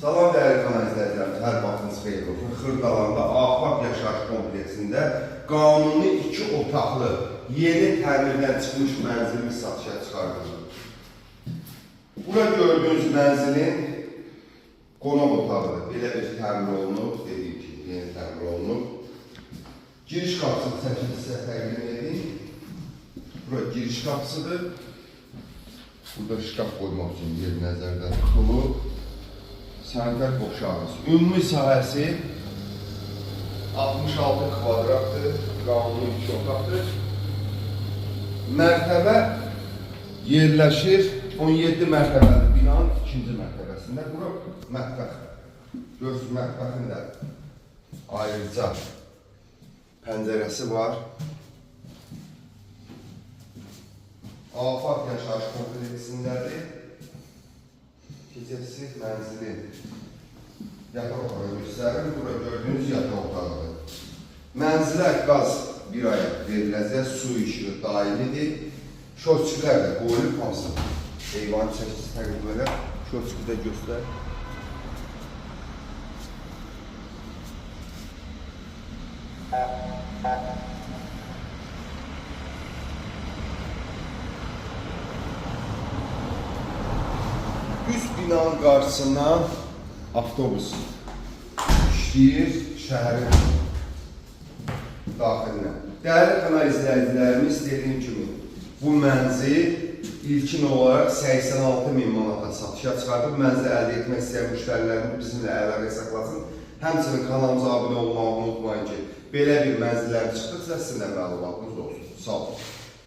Salam dəyərli kanal izləyicilərimiz, hər vaxtınız xeyir olsun. Xırdalanda Afaq yaşayış kompleksində qanuni 2 otaqlı, yeni təmirdən çıxmış mənzilimiz satışa çıxarılır. Bura gördüyünüz mənzilin qonaq otağıdır. Belə bir təmir olunub, dediyim ki, yeni təmir olunub. Giriş qapısını çəkildi sizə təqdim edin. Bura giriş qapısıdır. Burada şkaf qoymaq üçün yer nəzərdə tutulub. Sanitar boşağımız. Ümumi sahəsi 66 kvadratdır, qanuni 2 otaqdır. Mərtəbə yerləşir 17 mərtəbəli binanın 2-ci mərtəbəsində. Bura mətbəx. Görürsünüz, mətbəxin də ayrıca pəncərəsi var. Afaq yaşayış kompleksindədir. Keçəcək mənzilin yataq otağı göstərir. Bura gördüyünüz yataq otağıdır. Mənzilə qaz bir ay veriləcək, su işığı daimidir. Şotçilər də qoyulub hamısı. Eyvanı çəkisi təqdim belə. Şotçu da göstər. Üst binanın qarşısından avtobus işləyir şəhərin daxilinə. Dəyərli kanal izləyicilərimiz, dediyim kimi, bu mənzil ilkin olaraq 86.000 manata satışa çıxardıb. Mənzil əldə etmək istəyən müştərilərimiz bizimlə əlaqə saxlasın. Həmçinin kanalımıza abunə olmağı unutmayın ki, belə bir mənzillər çıxdıqsa sizin də məlumatınız olsun. Sağ olun.